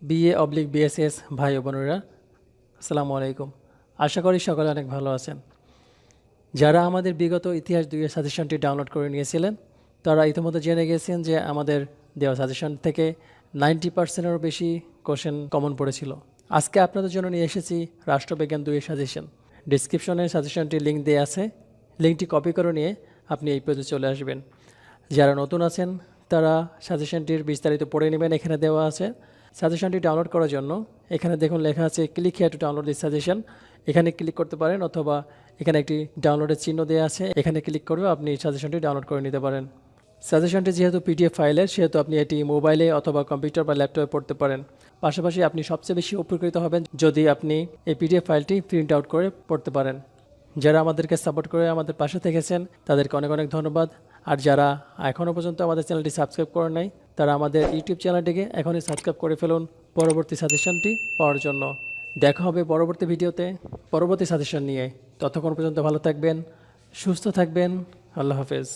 BA/BSS ভাই ও বোনেরা, আসসালামু আলাইকুম। আশা করি সকলে অনেক ভালো আছেন। যারা আমাদের বিগত ইতিহাস 2 এর সাজেশনটি ডাউনলোড করে নিয়েছিলেন তারা ইতিমধ্যে জেনে গেছেন যে আমাদের দেওয়া সাজেশন থেকে 90%-এরও বেশি কোশ্চেন কমন পড়েছিল। আজকে আপনাদের জন্য নিয়ে এসেছি রাষ্ট্রবিজ্ঞান 2 এর সাজেশন। ডেসক্রিপশনে সাজেশনটির লিঙ্ক দেওয়া আছে, লিঙ্কটি কপি করে নিয়ে আপনি এই পেজে চলে আসবেন। যারা নতুন আছেন তারা সাজেশনটির বিস্তারিত পড়ে নেবেন, এখানে দেওয়া আছে। সাজেশনটি ডাউনলোড করার জন্য এখানে দেখুন লেখা আছে click here to download this suggestion. এখানে ক্লিক করতে পারেন অথবা এখানে একটি ডাউনলোডের চিহ্ন দেওয়া আছে, এখানে ক্লিক করে আপনি সাজেশনটি ডাউনলোড করে নিতে পারেন। সাজেশনটি যেহেতু পিডিএফ ফাইলের সেহেতু আপনি এটি মোবাইলে অথবা কম্পিউটার বা ল্যাপটপে পড়তে পারেন। পাশাপাশি আপনি সবচেয়ে বেশি উপকৃত হবেন যদি আপনি এই পিডিএফ ফাইলটি প্রিন্ট আউট করে পড়তে পারেন। যারা আমাদেরকে সাপোর্ট করে আমাদের পাশে থেকেছেন তাদেরকে অনেক অনেক ধন্যবাদ। আর যারা এখনও পর্যন্ত আমাদের চ্যানেলটি সাবস্ক্রাইব করেন নাই তারা আমাদের ইউটিউব চ্যানেলটিকে এখনই সাবস্ক্রাইব করে ফেলুন পরবর্তী সাজেশনটি পাওয়ার জন্য। দেখা হবে পরবর্তী ভিডিওতে পরবর্তী সাজেশন নিয়ে। ততক্ষণ পর্যন্ত ভালো থাকবেন, সুস্থ থাকবেন। আল্লাহ হাফেজ।